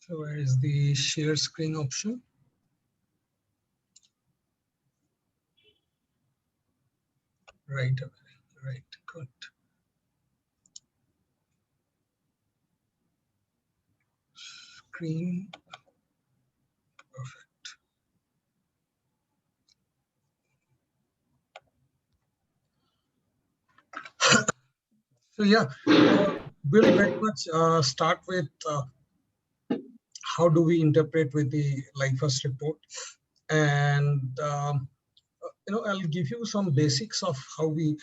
So where is the share screen option? Right away. Right, good. Screen, perfect. So yeah, we'll very much start with how do we interpret with the Lyfas report, and I'll give you some basics of how we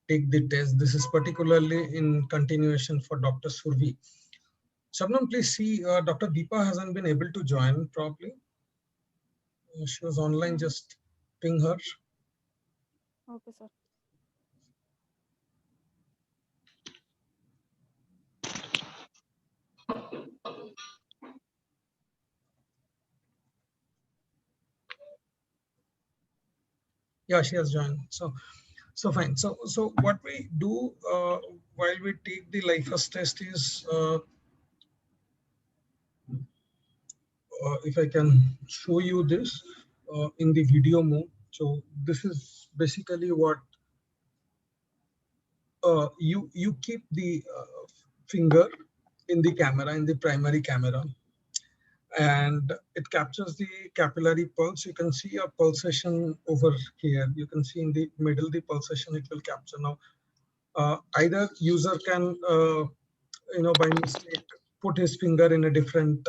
take the test. This is particularly in continuation for Dr. Survi. Shabnam, please see, Dr. Deepa hasn't been able to join properly. She was online, just ping her. Okay, sir. Yeah, she has joined. So fine. So what we do while we take the Lyfas test is, if I can show you this in the video mode. So this is basically what you keep the finger in the camera, in the primary camera, and it captures the capillary pulse. You can see a pulsation over here. You can see in the middle the pulsation it will capture. Now either user can by mistake put his finger in a different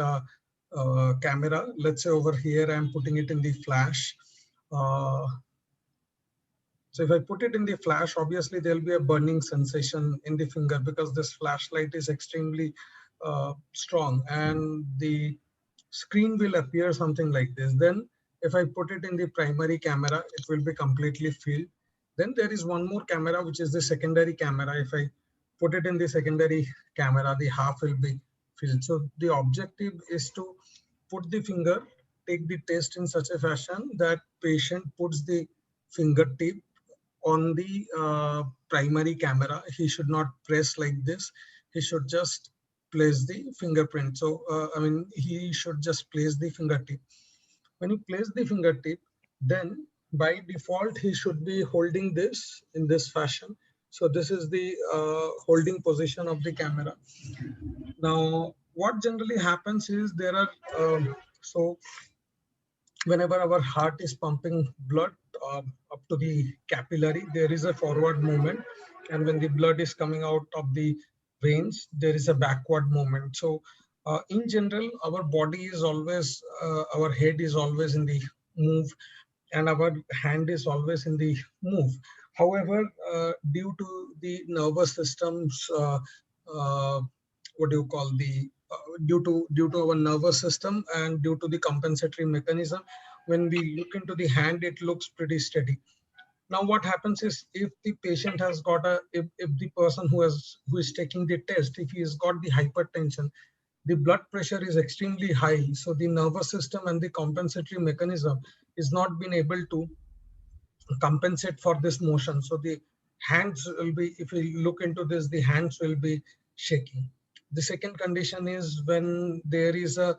camera. Let's say over here I'm putting it in the flash. uh, so if I put it in the flash, obviously there'll be a burning sensation in the finger because this flashlight is extremely strong, and the screen will appear something like this. Then if I put it in the primary camera, it will be completely filled. Then there is one more camera, which is the secondary camera. If I put it in the secondary camera, the half will be filled. So the objective is to put the finger, take the test in such a fashion that patient puts the fingertip on the primary camera. He should not press like this. He should just place the fingerprint. So he should just place the fingertip. When you place the fingertip, then by default he should be holding this in this fashion. So this is the holding position of the camera. Now what generally happens is there are so whenever our heart is pumping blood up to the capillary, there is a forward movement, and when the blood is coming out of the veins, there is a backward movement. So in general, our body is always, our head is always in the move, and our hand is always in the move. However, due to the nervous system's what do you call the due to our nervous system and due to the compensatory mechanism, when we look into the hand, it looks pretty steady. Now what happens is, if the patient has got if the person who is taking the test, if he has got the hypertension, the blood pressure is extremely high, so the nervous system and the compensatory mechanism is not being able to compensate for this motion. So the hands will be, if you look into this, the hands will be shaking. The second condition is when there is a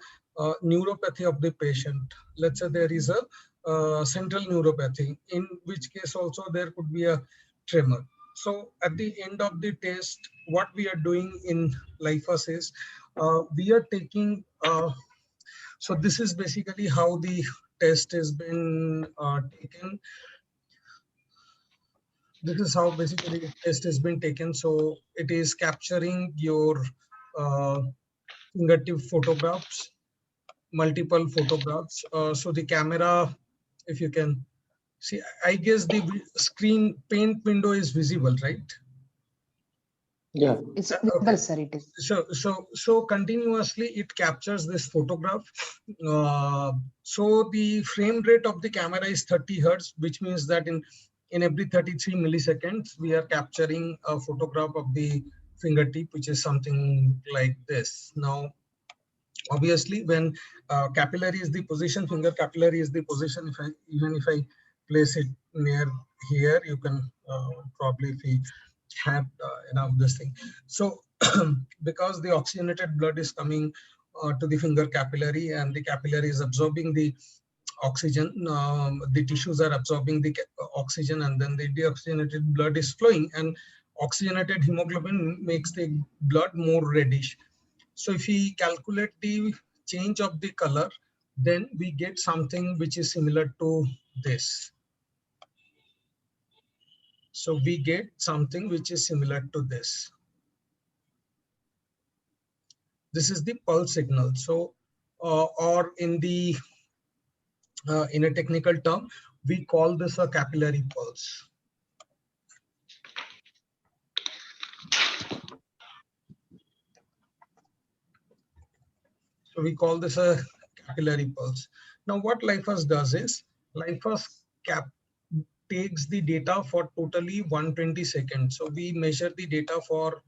neuropathy of the patient. Let's say there is a central neuropathy, in which case also there could be a tremor. So at the end of the test, what we are doing in Lyfas is we are taking so this is basically how the test has been taken. This is how basically the test has been taken. So it is capturing your uh, fingertip photographs, multiple photographs. So the camera, if you can see, I guess the screen paint window is visible, right? Yeah. It's Okay. visible, sir. It is. So continuously it captures this photograph. So the frame rate of the camera is 30 hertz, which means that in every 33 milliseconds we are capturing a photograph of the fingertip, which is something like this. Now obviously when capillary is the position, finger capillary is the position. If I even if I place it near here, you can probably, if we have enough this thing. So because the oxygenated blood is coming to the finger capillary, and the capillary is absorbing the oxygen. The tissues are absorbing the oxygen, and then the deoxygenated blood is flowing, and oxygenated hemoglobin makes the blood more reddish. So if we calculate the change of the color, then we get something which is similar to this. So we get something which is similar to this. This is the pulse signal. So, or in a technical term, we call this a capillary pulse. So we call this a capillary pulse. Now, what Lyfas does is Lyfas takes the data for totally 120 seconds. So we measure the data for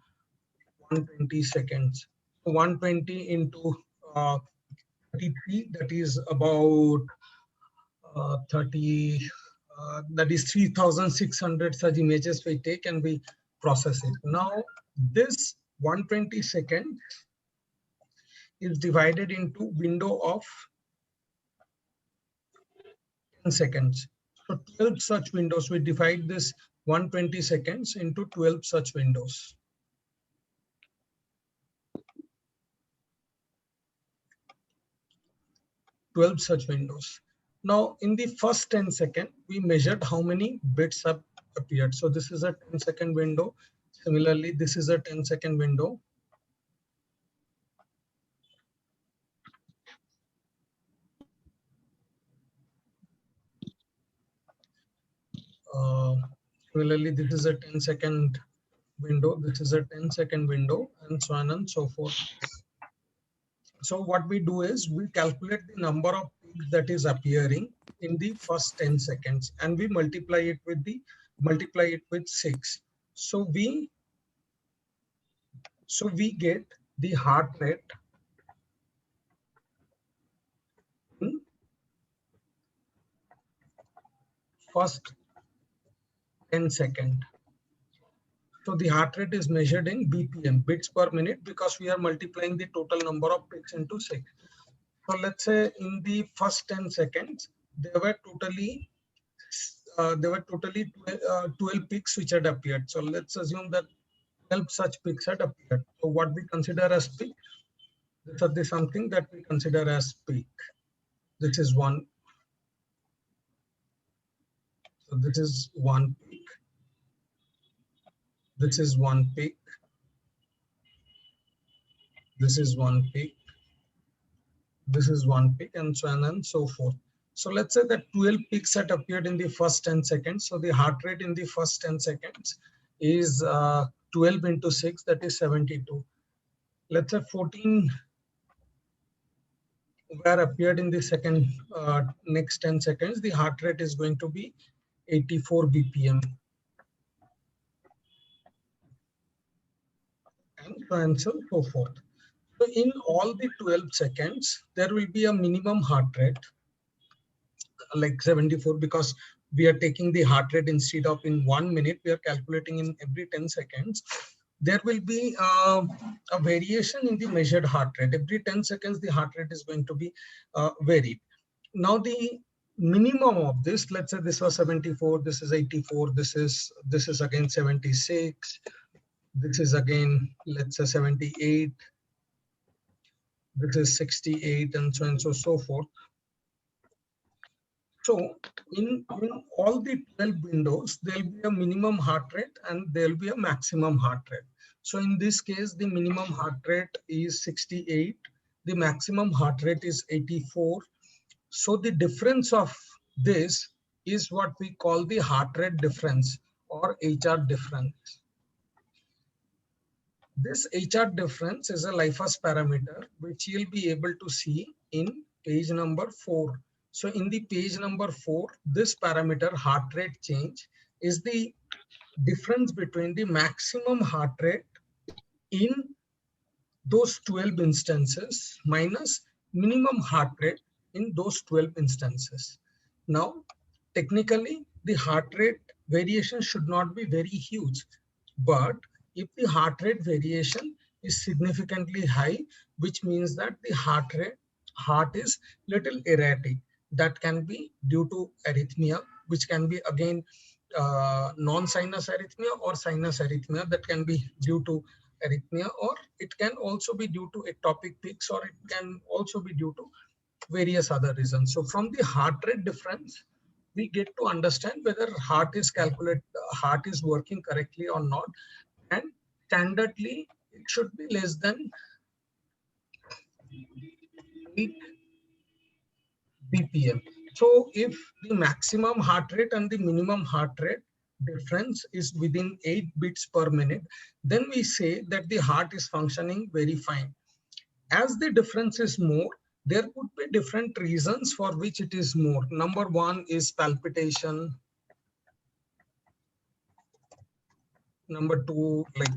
120 seconds. 120 into 33, that is about 30, that is 3,600 such images we take and we process it. Now, this 120 seconds is divided into window of 10 seconds. So 12 such windows, we divide this 120 seconds into 12 such windows. 12 such windows. Now, in the first 10 seconds, we measured how many bits have appeared. So this is a 10-second window. Similarly, this is a 10-second window. Similarly, this is a 10-second window. This is a 10-second window, and so on and so forth. So what we do is we calculate the number of peaks that is appearing in the first 10 seconds, and we multiply it with 6. So we get the heart rate in first 10 seconds. So the heart rate is measured in BPM, bits per minute, because we are multiplying the total number of peaks into 6. So let's say in the first 10 seconds, there were totally 12 peaks which had appeared. So let's assume that 12 such peaks had appeared. So what we consider as peak, this is something that we consider as peak. This is one. So this is one peak. This is one peak. This is one peak. This is one peak, and so on and so forth. So let's say that 12 peaks had appeared in the first 10 seconds. So the heart rate in the first 10 seconds is 12 into 6, that is 72. Let's say 14 were appeared in the second next 10 seconds. The heart rate is going to be 84 BPM. And so on and so forth. So in all the 12 seconds, there will be a minimum heart rate like 74, because we are taking the heart rate instead of in 1 minute, we are calculating in every 10 seconds. There will be a variation in the measured heart rate. Every 10 seconds, the heart rate is going to be varied. Now the minimum of this, let's say this was 74, this is 84, this is again 76, this is again, let's say 78, this is 68, and so on and so forth. So in all the 12 windows, there will be a minimum heart rate and there will be a maximum heart rate. So in this case, the minimum heart rate is 68. The maximum heart rate is 84. So the difference of this is what we call the heart rate difference, or HR difference. This HR difference is a Lyfas parameter, which you'll be able to see in page number 4. So in the page number 4, this parameter heart rate change is the difference between the maximum heart rate in those 12 instances minus minimum heart rate in those 12 instances. Now, technically, the heart rate variation should not be very huge, but if the heart rate variation is significantly high, which means that the heart is little erratic. That can be due to arrhythmia, which can be again non-sinus arrhythmia or sinus arrhythmia. That can be due to arrhythmia, or it can also be due to ectopic peaks, or it can also be due to various other reasons. So from the heart rate difference, we get to understand whether heart is working correctly or not, and standardly it should be less than 8 bpm. So if the maximum heart rate and the minimum heart rate difference is within 8 beats per minute, then we say that the heart is functioning very fine. As the difference is more, there could be different reasons for which it is more. Number one is palpitation. Number two, like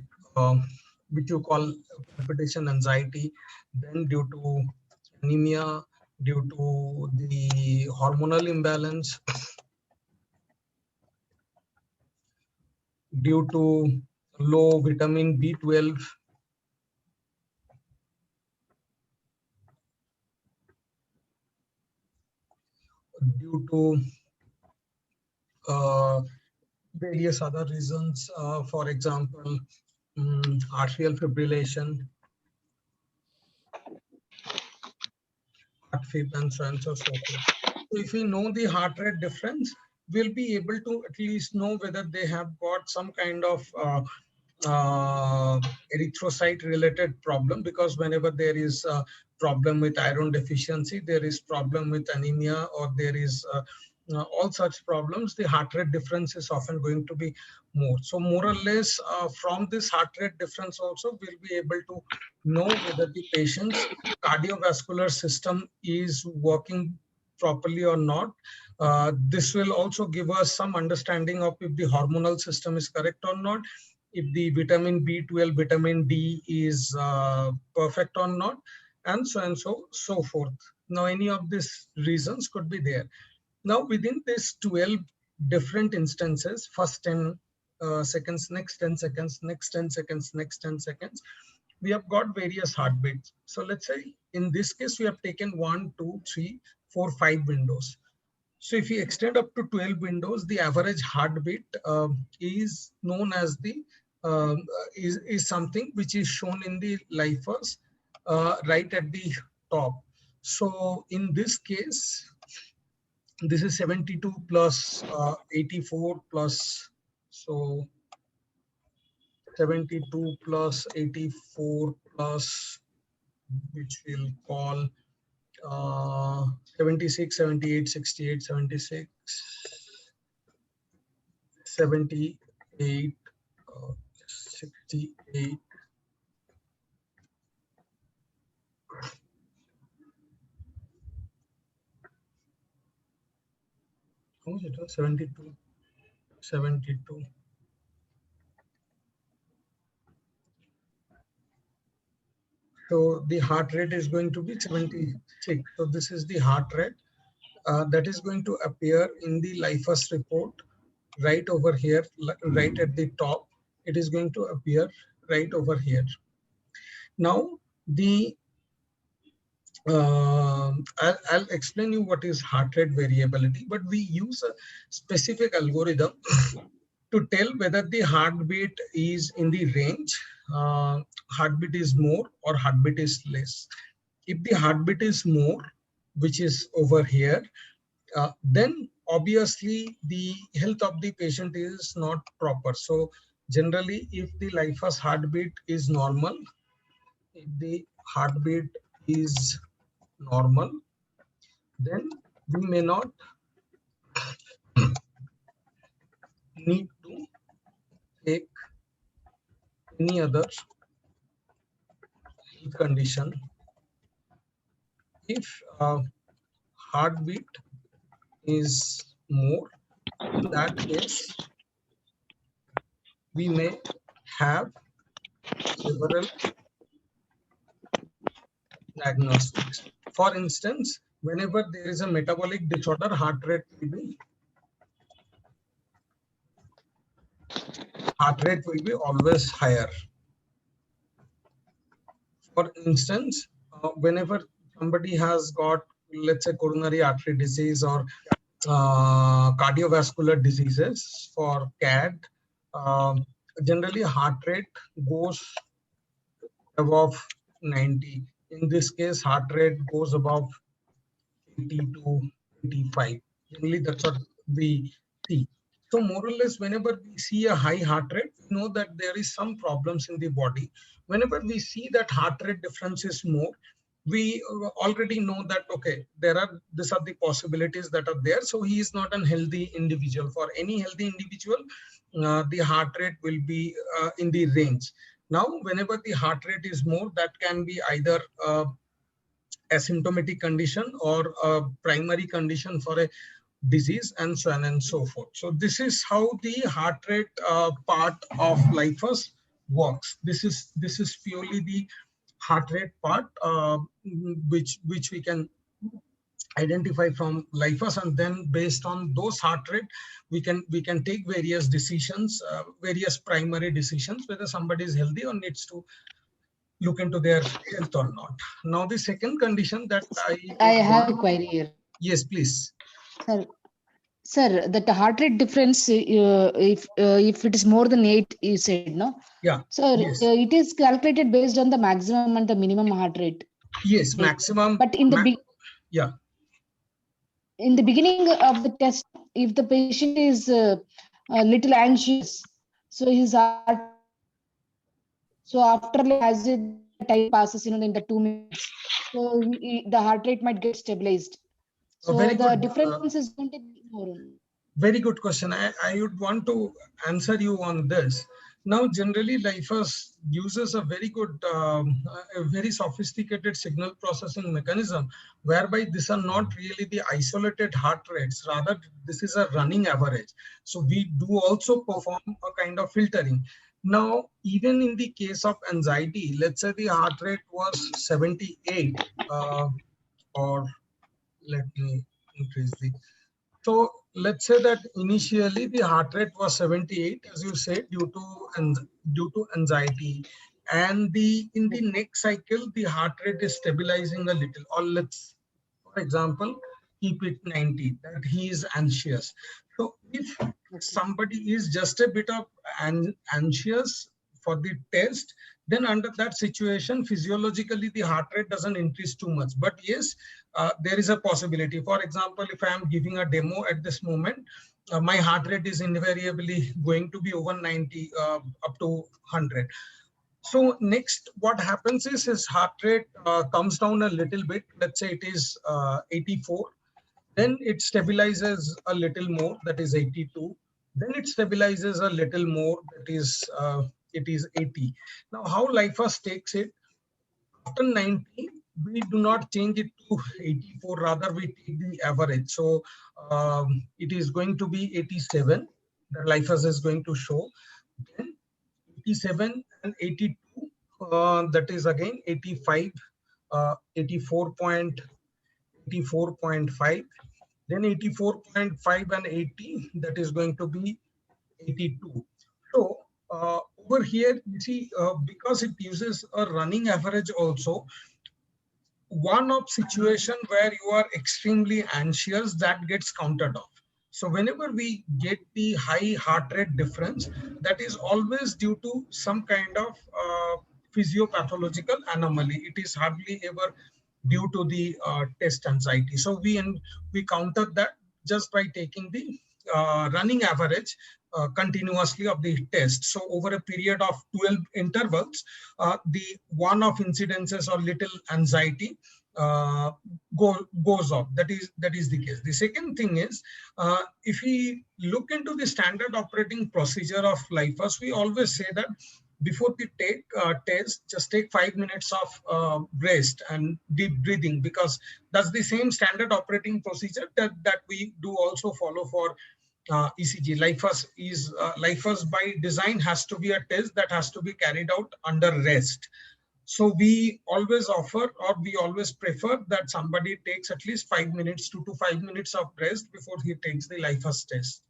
which you call palpitation anxiety. Then due to anemia, due to the hormonal imbalance, due to low vitamin B12, due to uh, various other reasons, for example, arterial fibrillation, heart fib, and so on and so forth. So if we know the heart rate difference, we'll be able to at least know whether they have got some kind of erythrocyte related problem, because whenever there is a problem with iron deficiency, there is problem with anemia, or there is all such problems, the heart rate difference is often going to be more. So more or less from this heart rate difference also, we'll be able to know whether the patient's cardiovascular system is working properly or not. This will also give us some understanding of if the hormonal system is correct or not, if the vitamin B12, vitamin D is perfect or not, and so forth. Now, any of these reasons could be there. Now, within this 12 different instances, first 10 seconds, next 10 seconds, next 10 seconds, next 10 seconds, we have got various heartbeats. So let's say in this case, we have taken 1, 2, 3, 4, 5 windows. So if we extend up to 12 windows, the average heartbeat is known as the is something which is shown in the Lyfas right at the top. So in this case, this is 72 plus 84 plus, so 72 plus 84 plus, which we'll call 76, 78, 68, 76, 78, 68. How much it was? 72, 72. So the heart rate is going to be 76. So this is the heart rate that is going to appear in the Lyfas report right over here, right at the top. It is going to appear right over here. Now, the I'll explain you what is heart rate variability, but we use a specific algorithm to tell whether the heartbeat is in the range, heartbeat is more or heartbeat is less. If the heartbeat is more, which is over here, then obviously the health of the patient is not proper. So generally, if the Lyfas heartbeat is normal, if the heartbeat is normal, then we may not need to take any other health condition. If heartbeat is more, in that case, we may have several diagnostics. For instance, whenever there is a metabolic disorder, heart rate will be always higher. For instance, whenever somebody has got, let's say, coronary artery disease or cardiovascular diseases for CAD, um, generally heart rate goes above 90. In this case, heart rate goes above 80 to 85. Generally, that's what we see. So more or less, whenever we see a high heart rate, we know that there is some problems in the body. Whenever we see that heart rate difference is more, we already know that, okay, these are the possibilities that are there. So he is not an healthy individual. For any healthy individual, the heart rate will be in the range. Now, whenever the heart rate is more, that can be either asymptomatic condition or a primary condition for a disease, and so on and so forth. So this is how the heart rate part of Lyfas works. This is purely the heart rate part, which we can identify from Lyfas, and then based on those heart rate, we can take various decisions, various primary decisions, whether somebody is healthy or needs to look into their health or not. Now, the second condition that I I would have a want, query here. yes, please. Sir, sir, that heart rate difference, if it is more than 8, you said, no? Yeah, So yes, it is calculated based on the maximum and the minimum heart rate. yes, maximum. But in the Yeah, in the beginning of the test, if the patient is a little anxious, so his heart rate may be increased. So after, like, as the time passes, in the 2 minutes, so the heart rate might get stabilized. a So very the good, difference is going to be more. very good question. I would want to answer you on this. Now, generally, Lyfas uses a very good, a very sophisticated signal processing mechanism, whereby these are not really the isolated heart rates. Rather, this is a running average. So we do also perform a kind of filtering. Now, even in the case of anxiety, let's say the heart rate was 78, or let me increase the. So let's say that initially the heart rate was 78, as you said, due to anxiety, and in the next cycle the heart rate is stabilizing a little. Or let's, for example, keep it 90, that he is anxious. So if somebody is just a bit of anxious for the test, then under that situation, physiologically the heart rate doesn't increase too much. But yes, there is a possibility. For example, if I am giving a demo at this moment, my heart rate is invariably going to be over 90, up to 100. So next, what happens is his heart rate comes down a little bit. Let's say it is 84. Then it stabilizes a little more, that is 82. Then it stabilizes a little more, that is it is 80. Now, how Lyfas takes it, after 90, we do not change it to 84, rather we take the average. So it is going to be 87, the Lyfas is going to show. Then 87 and 82, that is again 85, 84.5, then 84.5 and 80, that is going to be 82. So over here, you see, because it uses a running average also, one of situation where you are extremely anxious, that gets counted off. So whenever we get the high heart rate difference, that is always due to some kind of physiopathological anomaly. It is hardly ever due to the test anxiety. So we counter that just by taking the running average continuously of the test. So over a period of 12 intervals, the one of incidences or little anxiety uh, goes off. That is the case. The second thing is, if we look into the standard operating procedure of Lyfas, we always say that before the test, just take 5 minutes of rest and deep breathing, because that's the same standard operating procedure that we do also follow for ECG. Lyfas by design has to be a test that has to be carried out under rest. So we always offer, or we always prefer, that somebody takes at least 5 minutes, 2 to 5 minutes of rest before he takes the Lyfas test.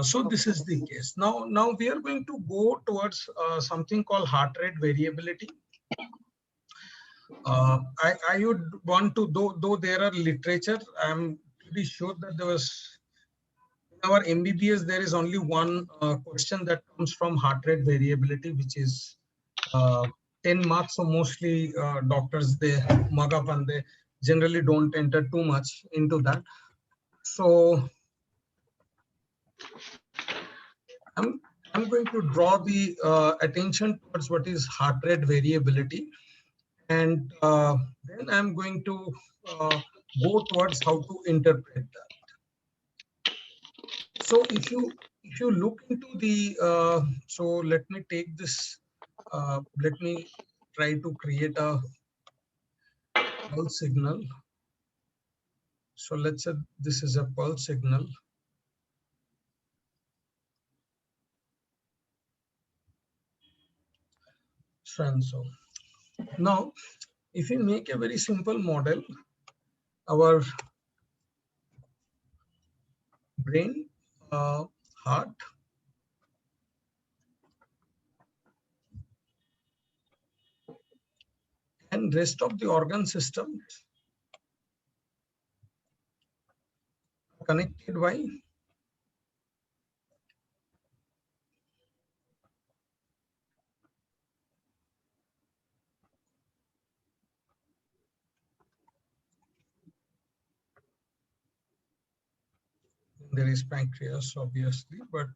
So this is the case. Now we are going to go towards something called heart rate variability. I would want to, though there are literature, I'm pretty sure that there was, in our MBBS, there is only one question that comes from heart rate variability, which is 10 marks. So mostly doctors, they mug up and they generally don't enter too much into that. So I'm going to draw the attention towards what is heart rate variability. And then I'm going to go towards how to interpret that. So if you look into the, so let me take this, let me try to create a pulse signal. So let's say this is a pulse signal. So and so. Now, if we make a very simple model, our brain, heart, and rest of the organ system connected by there is pancreas, obviously, but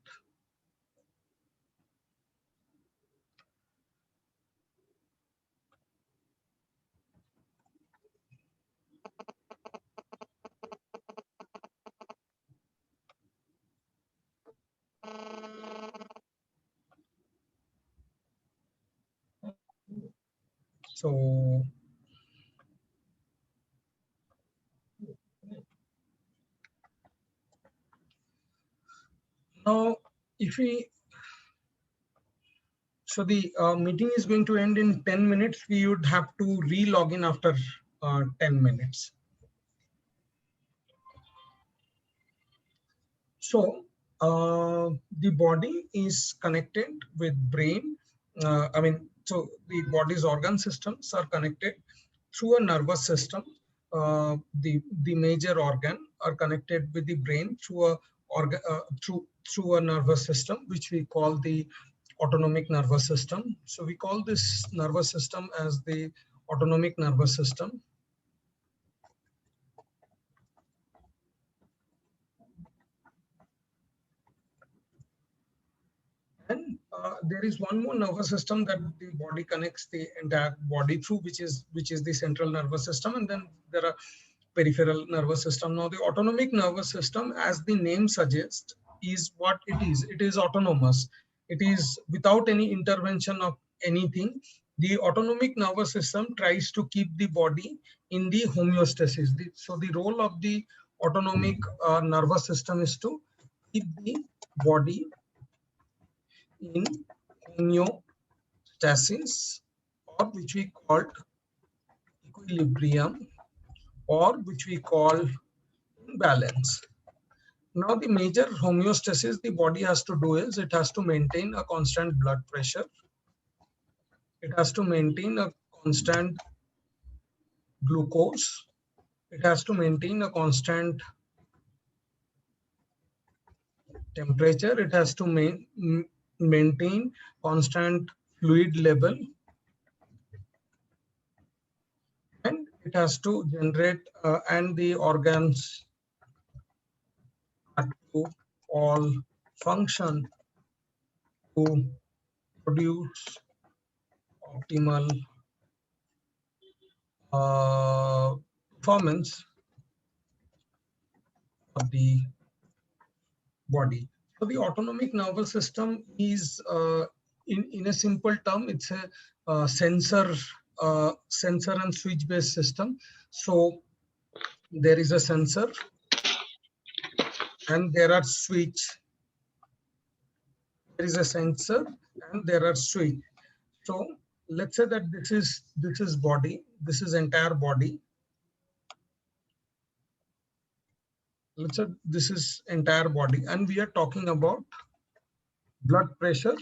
so now if we, so the meeting is going to end in 10 minutes. We would have to re-log in after 10 minutes. So the body is connected with brain. So the body's organ systems are connected through a nervous system. The major organ are connected with the brain through a through a nervous system, which we call the autonomic nervous system. So we call this nervous system as the autonomic nervous system. And there is one more nervous system that the body connects the entire body through, which is the central nervous system, and then there are peripheral nervous system. Now, the autonomic nervous system, as the name suggests, is what it is. It is autonomous. It is without any intervention of anything. The autonomic nervous system tries to keep the body in the homeostasis. So the role of the autonomic nervous system is to keep the body in homeostasis, or which we call equilibrium, or which we call balance. Now, the major homeostasis the body has to do is it has to maintain a constant blood pressure. It has to maintain a constant glucose. It has to maintain a constant temperature. It has to maintain constant fluid level. And it has to generate, and the organs have to all function to produce optimal performance of the body. So the autonomic nervous system is, in a simple term, it's a sensor and switch based system. So there is a sensor and there are switch. There is a sensor and there are switch. So let's say that this is body. This is entire body. Let's say this is entire body, and we are talking about blood pressure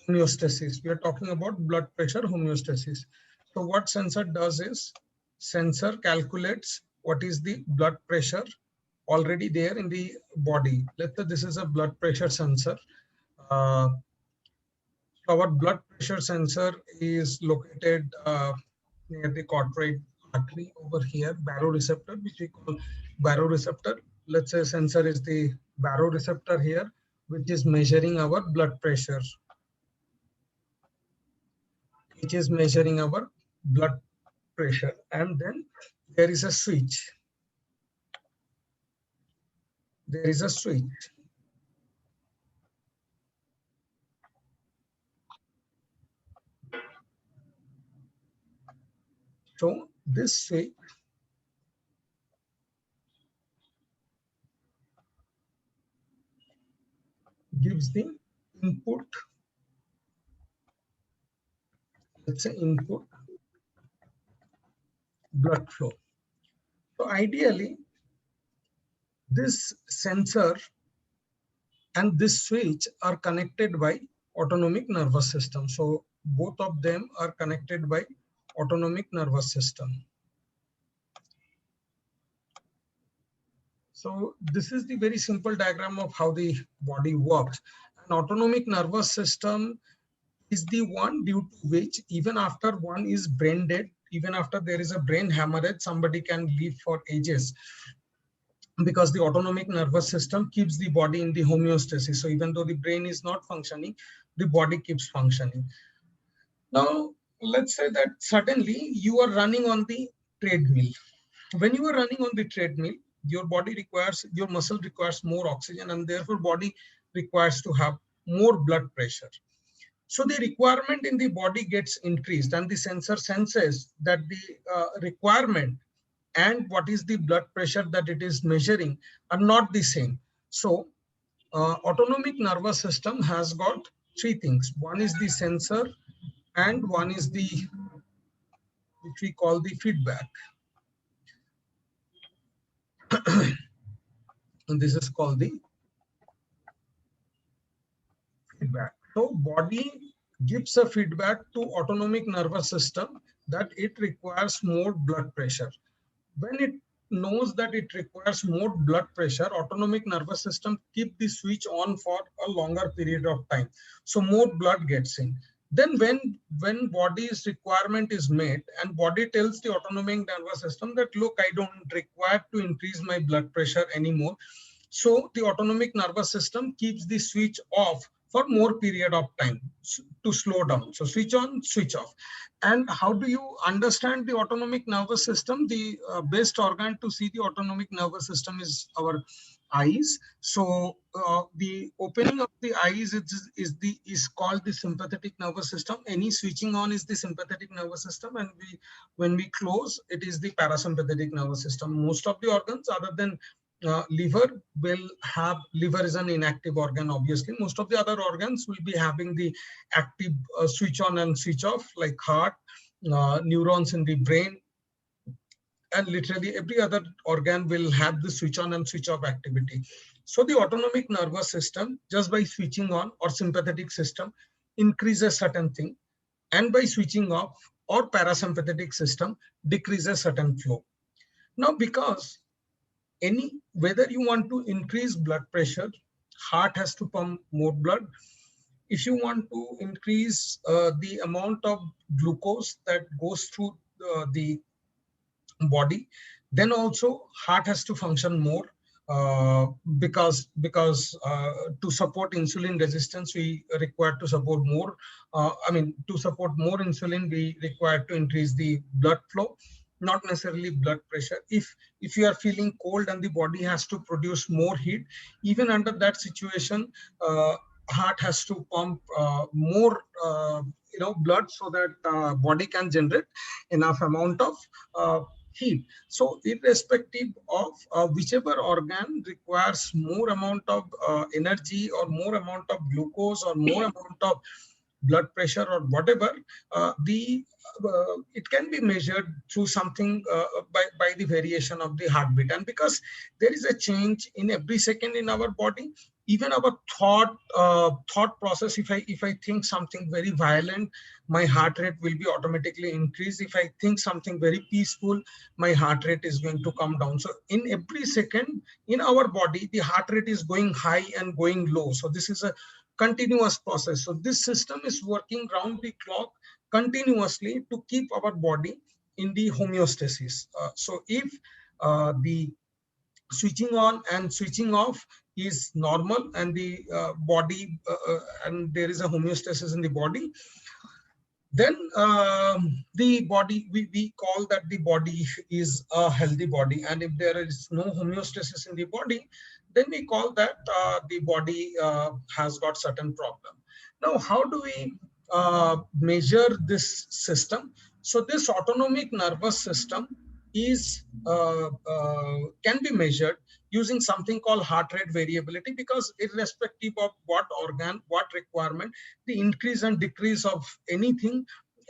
homeostasis. We are talking about blood pressure homeostasis. So what sensor does is, sensor calculates what is the blood pressure already there in the body. Let's say this is a blood pressure sensor. Our blood pressure sensor is located near the carotid artery over here, baroreceptor, which we call baroreceptor. Let's say sensor is the baroreceptor here, which is measuring our blood pressure, and then there is a switch. So this switch gives the input, let's say input blood flow. So ideally, this sensor and this switch are connected by autonomic nervous system. So both of them are connected by autonomic nervous system. So this is the very simple diagram of how the body works. An autonomic nervous system is the one due to which even after one is brain dead, even after there is a brain hemorrhage, somebody can live for ages, because the autonomic nervous system keeps the body in the homeostasis. So even though the brain is not functioning, the body keeps functioning. Now, let's say that suddenly you are running on the treadmill. When you are running on the treadmill, your muscle requires more oxygen, and therefore body requires to have more blood pressure. So the requirement in the body gets increased, and the sensor senses that the requirement and what is the blood pressure that it is measuring are not the same. So autonomic nervous system has got three things. One is the sensor, and one is the, which we call the feedback. And this is called the feedback. So body gives a feedback to autonomic nervous system that it requires more blood pressure. When it knows that it requires more blood pressure, autonomic nervous system keep the switch on for a longer period of time. So more blood gets in. Then when body's requirement is met, and body tells the autonomic nervous system that, look, I don't require to increase my blood pressure anymore. So the autonomic nervous system keeps the switch off for more period of time to slow down. So switch on, switch off. And how do you understand the autonomic nervous system? The best organ to see the autonomic nervous system is our eyes. So the opening of the eyes is called the sympathetic nervous system. Any switching on is the sympathetic nervous system, and when we close, it is the parasympathetic nervous system. Most of the organs, other than liver is an inactive organ, obviously. Most of the other organs will be having the active switch on and switch off, like heart, neurons in the brain, and literally every other organ will have the switch on and switch off activity. So the autonomic nervous system, just by switching on, or sympathetic system, increases certain thing, and by switching off, or parasympathetic system, decreases certain flow. Now, because whether you want to increase blood pressure, heart has to pump more blood. If you want to increase the amount of glucose that goes through the body, then also heart has to function more, because to support insulin resistance, we require to support more. To support more insulin, we require to increase the blood flow, not necessarily blood pressure. If you are feeling cold and the body has to produce more heat, even under that situation, heart has to pump more blood, so that body can generate enough amount of heat. So irrespective of whichever organ requires more amount of energy, or more amount of glucose, or more amount of blood pressure or whatever, it can be measured through something by the variation of the heartbeat. And because there is a change in every second in our body, even our thought process, if I think something very violent, my heart rate will be automatically increased. If I think something very peaceful, my heart rate is going to come down. So in every second in our body, the heart rate is going high and going low. So this is a continuous process. So this system is working round the clock continuously to keep our body in the homeostasis. So if the switching on and switching off is normal, and the body and there is a homeostasis in the body, then the body, we call that the body is a healthy body. And if there is no homeostasis in the body, then we call that the body has got certain problem. Now, how do we measure this system? So this autonomic nervous system is can be measured using something called heart rate variability, because irrespective of what organ, what requirement, the increase and decrease of anything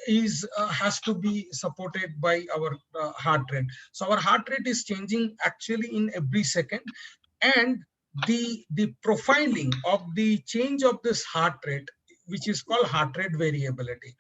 is has to be supported by our heart rate. So our heart rate is changing actually in every second, and the profiling of the change of this heart rate, which is called heart rate variability.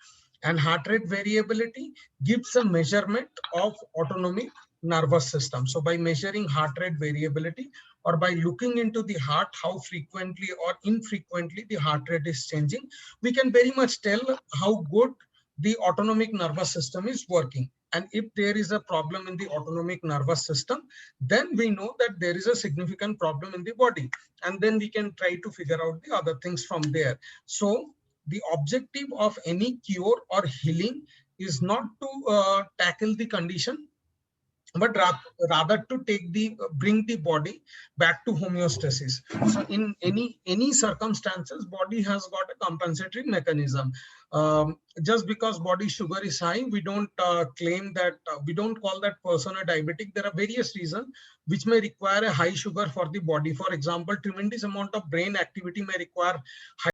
And heart rate variability gives a measurement of autonomic nervous system. So by measuring heart rate variability, or by looking into the heart, how frequently or infrequently the heart rate is changing, we can very much tell how good the autonomic nervous system is working. And if there is a problem in the autonomic nervous system, then we know that there is a significant problem in the body, and then we can try to figure out the other things from there. So the objective of any cure or healing is not to tackle the condition, but rather to bring the body back to homeostasis. So in any circumstances, body has got a compensatory mechanism. Just because body sugar is high, we don't claim that, we don't call that person a diabetic. There are various reasons which may require a high sugar for the body. For example, tremendous amount of brain activity may require high